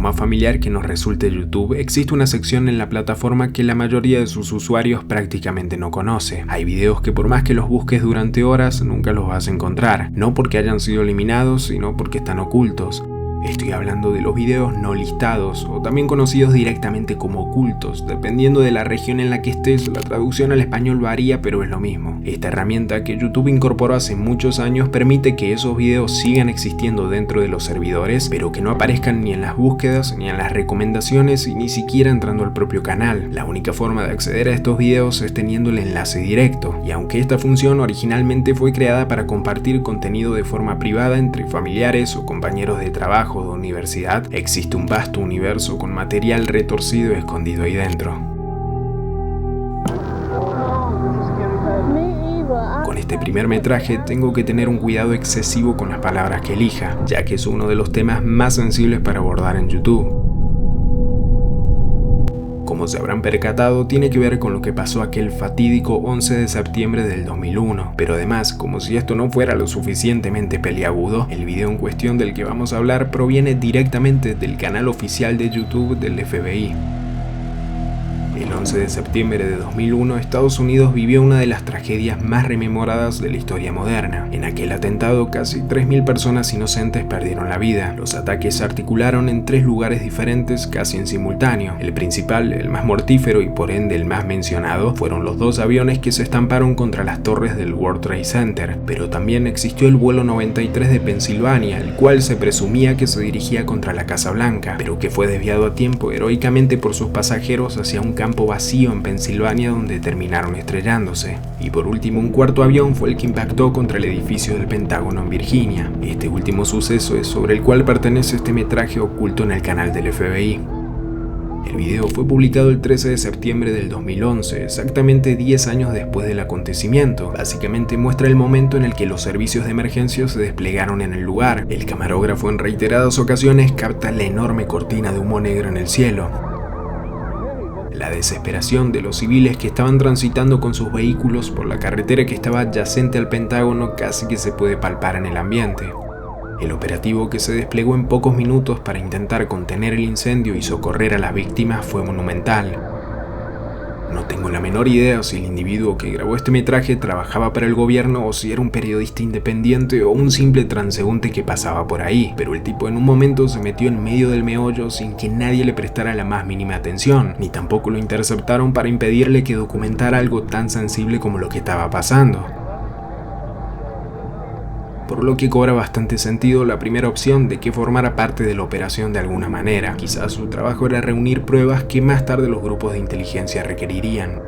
más familiar que nos resulte YouTube, existe una sección en la plataforma que la mayoría de sus usuarios prácticamente no conoce. Hay videos que por más que los busques durante horas, nunca los vas a encontrar, no porque hayan sido eliminados, sino porque están ocultos. Estoy hablando de los videos no listados, o también conocidos directamente como ocultos. Dependiendo de la región en la que estés, la traducción al español varía, pero es lo mismo. Esta herramienta que YouTube incorporó hace muchos años permite que esos videos sigan existiendo dentro de los servidores, pero que no aparezcan ni en las búsquedas, ni en las recomendaciones, y ni siquiera entrando al propio canal. La única forma de acceder a estos videos es teniendo el enlace directo, y aunque esta función originalmente fue creada para compartir contenido de forma privada entre familiares o compañeros de trabajo, de universidad, existe un vasto universo con material retorcido escondido ahí dentro. Con este primer metraje tengo que tener un cuidado excesivo con las palabras que elija, ya que es uno de los temas más sensibles para abordar en YouTube. Como se habrán percatado, tiene que ver con lo que pasó aquel fatídico 11 de septiembre del 2001, pero además, como si esto no fuera lo suficientemente peliagudo, el video en cuestión del que vamos a hablar proviene directamente del canal oficial de YouTube del FBI. El 11 de septiembre de 2001, Estados Unidos vivió una de las tragedias más rememoradas de la historia moderna. En aquel atentado, casi 3.000 personas inocentes perdieron la vida. Los ataques se articularon en 3 lugares diferentes casi en simultáneo. El principal, el más mortífero y por ende el más mencionado, fueron los 2 aviones que se estamparon contra las torres del World Trade Center. Pero también existió el vuelo 93 de Pensilvania, el cual se presumía que se dirigía contra la Casa Blanca, pero que fue desviado a tiempo heroicamente por sus pasajeros hacia un campo vacío en Pensilvania donde terminaron estrellándose. Y por último, un cuarto avión fue el que impactó contra el edificio del Pentágono en Virginia. Este último suceso es sobre el cual pertenece este metraje oculto en el canal del FBI. El video fue publicado el 13 de septiembre del 2011, exactamente 10 años después del acontecimiento. Básicamente muestra el momento en el que los servicios de emergencia se desplegaron en el lugar. El camarógrafo en reiteradas ocasiones capta la enorme cortina de humo negro en el cielo. La desesperación de los civiles que estaban transitando con sus vehículos por la carretera que estaba adyacente al Pentágono casi que se puede palpar en el ambiente. El operativo que se desplegó en pocos minutos para intentar contener el incendio y socorrer a las víctimas fue monumental. No tengo la menor idea si el individuo que grabó este metraje trabajaba para el gobierno o si era un periodista independiente o un simple transeúnte que pasaba por ahí, pero el tipo en un momento se metió en medio del meollo sin que nadie le prestara la más mínima atención, ni tampoco lo interceptaron para impedirle que documentara algo tan sensible como lo que estaba pasando. Por lo que cobra bastante sentido la primera opción de que formara parte de la operación de alguna manera. Quizás su trabajo era reunir pruebas que más tarde los grupos de inteligencia requerirían.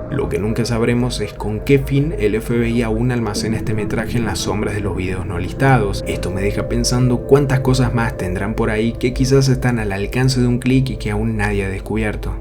Lo que nunca sabremos es con qué fin el FBI aún almacena este metraje en las sombras de los videos no listados. Esto me deja pensando cuántas cosas más tendrán por ahí que quizás están al alcance de un clic y que aún nadie ha descubierto.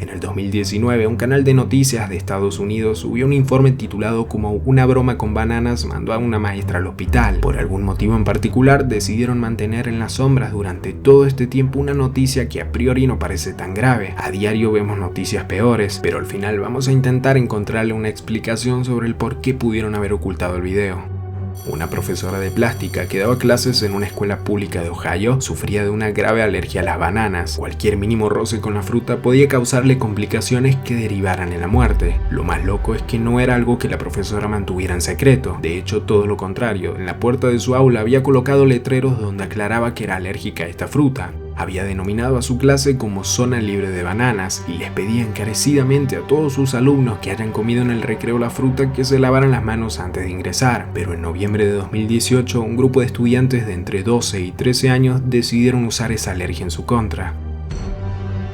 En el 2019, un canal de noticias de Estados Unidos subió un informe titulado como "Una broma con bananas mandó a una maestra al hospital". Por algún motivo en particular, decidieron mantener en las sombras durante todo este tiempo una noticia que a priori no parece tan grave. A diario vemos noticias peores, pero al final vamos a intentar encontrarle una explicación sobre el por qué pudieron haber ocultado el video. Una profesora de plástica que daba clases en una escuela pública de Ohio sufría de una grave alergia a las bananas. Cualquier mínimo roce con la fruta podía causarle complicaciones que derivaran en la muerte. Lo más loco es que no era algo que la profesora mantuviera en secreto. De hecho, todo lo contrario. En la puerta de su aula había colocado letreros donde aclaraba que era alérgica a esta fruta. Había denominado a su clase como zona libre de bananas y les pedía encarecidamente a todos sus alumnos que hayan comido en el recreo la fruta que se lavaran las manos antes de ingresar. Pero en noviembre de 2018, un grupo de estudiantes de entre 12 y 13 años decidieron usar esa alergia en su contra.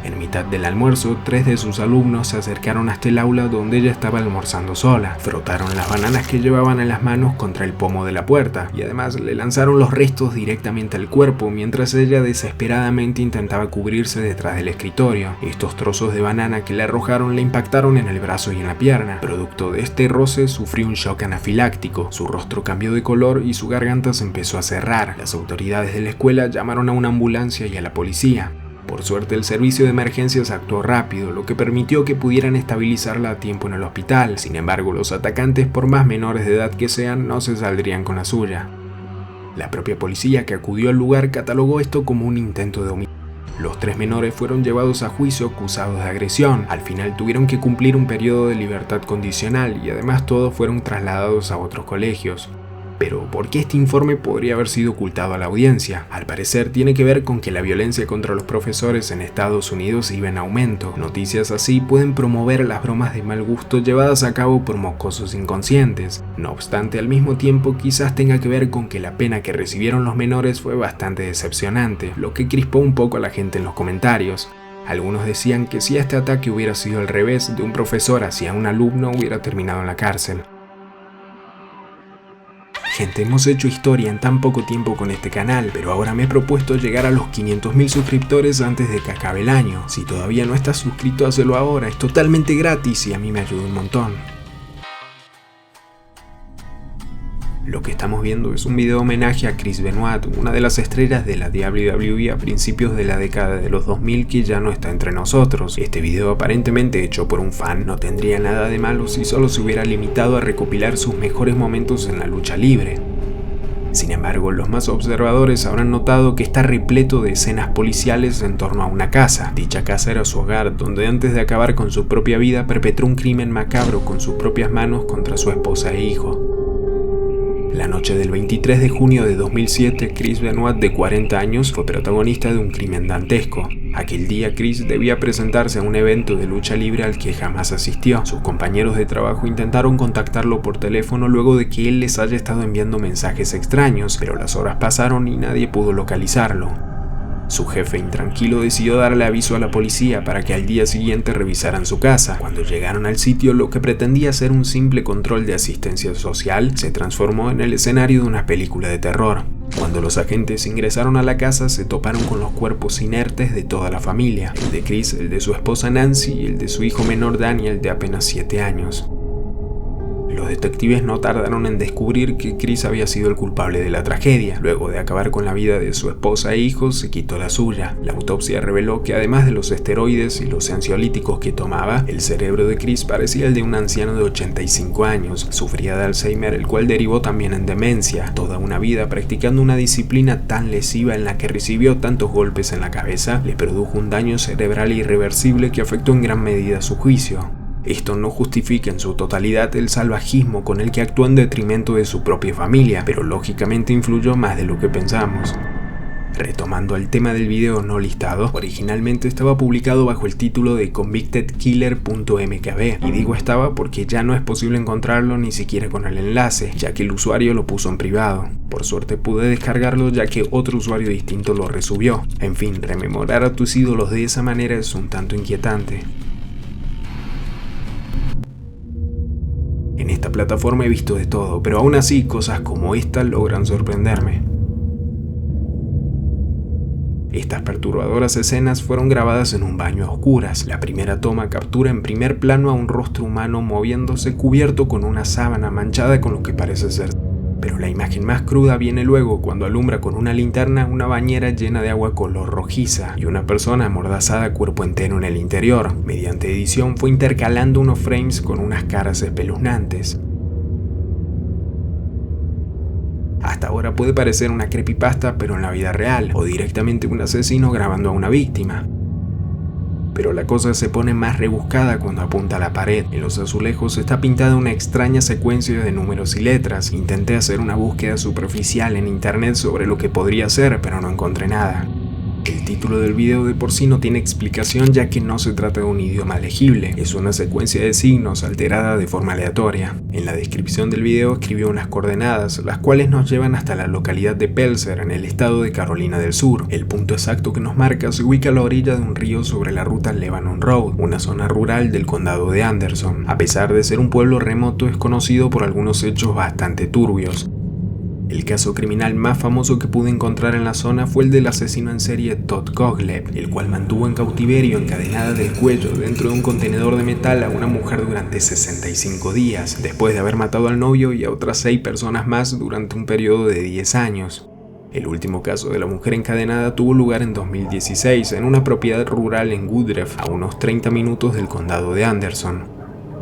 En mitad del almuerzo, 3 de sus alumnos se acercaron hasta el aula donde ella estaba almorzando sola. Frotaron las bananas que llevaban en las manos contra el pomo de la puerta y además le lanzaron los restos directamente al cuerpo mientras ella desesperadamente intentaba cubrirse detrás del escritorio. Estos trozos de banana que le arrojaron le impactaron en el brazo y en la pierna. Producto de este roce, sufrió un shock anafiláctico. Su rostro cambió de color y su garganta se empezó a cerrar. Las autoridades de la escuela llamaron a una ambulancia y a la policía. Por suerte, el servicio de emergencias actuó rápido, lo que permitió que pudieran estabilizarla a tiempo en el hospital. Sin embargo, los atacantes, por más menores de edad que sean, no se saldrían con la suya. La propia policía que acudió al lugar catalogó esto como un intento de homicidio. Los 3 menores fueron llevados a juicio acusados de agresión. Al final tuvieron que cumplir un periodo de libertad condicional y además todos fueron trasladados a otros colegios. Pero, ¿por qué este informe podría haber sido ocultado a la audiencia? Al parecer tiene que ver con que la violencia contra los profesores en Estados Unidos iba en aumento. Noticias así pueden promover las bromas de mal gusto llevadas a cabo por mocosos inconscientes. No obstante, al mismo tiempo quizás tenga que ver con que la pena que recibieron los menores fue bastante decepcionante, lo que crispó un poco a la gente en los comentarios. Algunos decían que si este ataque hubiera sido al revés, de un profesor hacia un alumno, hubiera terminado en la cárcel. Gente, hemos hecho historia en tan poco tiempo con este canal, pero ahora me he propuesto llegar a los 500.000 suscriptores antes de que acabe el año. Si todavía no estás suscrito, hazlo ahora, es totalmente gratis y a mí me ayuda un montón. Lo que estamos viendo es un video homenaje a Chris Benoit, una de las estrellas de la WWE a principios de la década de los 2000 que ya no está entre nosotros. Este video, aparentemente hecho por un fan, no tendría nada de malo si solo se hubiera limitado a recopilar sus mejores momentos en la lucha libre. Sin embargo, los más observadores habrán notado que está repleto de escenas policiales en torno a una casa. Dicha casa era su hogar, donde antes de acabar con su propia vida perpetró un crimen macabro con sus propias manos contra su esposa e hijo. La noche del 23 de junio de 2007, Chris Benoit, de 40 años, fue protagonista de un crimen dantesco. Aquel día, Chris debía presentarse a un evento de lucha libre al que jamás asistió. Sus compañeros de trabajo intentaron contactarlo por teléfono luego de que él les haya estado enviando mensajes extraños, pero las horas pasaron y nadie pudo localizarlo. Su jefe, intranquilo, decidió darle aviso a la policía para que al día siguiente revisaran su casa. Cuando llegaron al sitio, lo que pretendía ser un simple control de asistencia social se transformó en el escenario de una película de terror. Cuando los agentes ingresaron a la casa, se toparon con los cuerpos inertes de toda la familia: el de Chris, el de su esposa Nancy y el de su hijo menor Daniel, de apenas 7 años. Los detectives no tardaron en descubrir que Chris había sido el culpable de la tragedia. Luego de acabar con la vida de su esposa e hijos, se quitó la suya. La autopsia reveló que además de los esteroides y los ansiolíticos que tomaba, el cerebro de Chris parecía el de un anciano de 85 años. Sufría de Alzheimer, el cual derivó también en demencia. Toda una vida practicando una disciplina tan lesiva en la que recibió tantos golpes en la cabeza, le produjo un daño cerebral irreversible que afectó en gran medida su juicio. Esto no justifica en su totalidad el salvajismo con el que actuó en detrimento de su propia familia, pero lógicamente influyó más de lo que pensamos. Retomando al tema del video no listado, originalmente estaba publicado bajo el título de convictedkiller.mkb, y digo estaba porque ya no es posible encontrarlo ni siquiera con el enlace, ya que el usuario lo puso en privado. Por suerte pude descargarlo ya que otro usuario distinto lo resubió. En fin, rememorar a tus ídolos de esa manera es un tanto inquietante. En esta plataforma he visto de todo, pero aún así cosas como esta logran sorprenderme. Estas perturbadoras escenas fueron grabadas en un baño a oscuras. La primera toma captura en primer plano a un rostro humano moviéndose cubierto con una sábana manchada con lo que parece ser. Pero la imagen más cruda viene luego cuando alumbra con una linterna una bañera llena de agua color rojiza y una persona amordazada cuerpo entero en el interior. Mediante edición fue intercalando unos frames con unas caras espeluznantes. Hasta ahora puede parecer una creepypasta, pero en la vida real, o directamente un asesino grabando a una víctima. Pero la cosa se pone más rebuscada cuando apunta a la pared. En los azulejos está pintada una extraña secuencia de números y letras. Intenté hacer una búsqueda superficial en internet sobre lo que podría ser, pero no encontré nada. El título del video de por sí no tiene explicación, ya que no se trata de un idioma legible, es una secuencia de signos alterada de forma aleatoria. En la descripción del video escribió unas coordenadas, las cuales nos llevan hasta la localidad de Pelzer, en el estado de Carolina del Sur. El punto exacto que nos marca se ubica a la orilla de un río sobre la ruta Lebanon Road, una zona rural del condado de Anderson. A pesar de ser un pueblo remoto, es conocido por algunos hechos bastante turbios. El caso criminal más famoso que pude encontrar en la zona fue el del asesino en serie Todd Gottlieb, el cual mantuvo en cautiverio encadenada del cuello dentro de un contenedor de metal a una mujer durante 65 días, después de haber matado al novio y a otras 6 personas más durante un periodo de 10 años. El último caso de la mujer encadenada tuvo lugar en 2016 en una propiedad rural en Woodruff, a unos 30 minutos del condado de Anderson.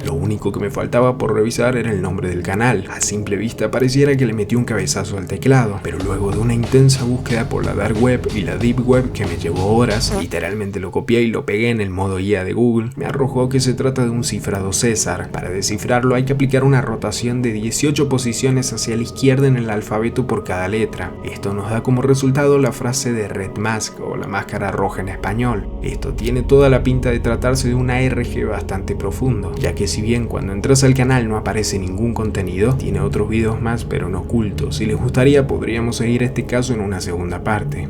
Lo único que me faltaba por revisar era el nombre del canal. A simple vista pareciera que le metí un cabezazo al teclado, pero luego de una intensa búsqueda por la dark web y la deep web que me llevó horas, literalmente lo copié y lo pegué en el modo IA de Google, me arrojó que se trata de un cifrado César. Para descifrarlo hay que aplicar una rotación de 18 posiciones hacia la izquierda en el alfabeto por cada letra. Esto nos da como resultado la frase de Red Mask o la máscara roja en español. Esto tiene toda la pinta de tratarse de un ARG bastante profundo, ya que si bien cuando entras al canal no aparece ningún contenido, tiene otros videos más pero no ocultos. Si les gustaría podríamos seguir este caso en una segunda parte.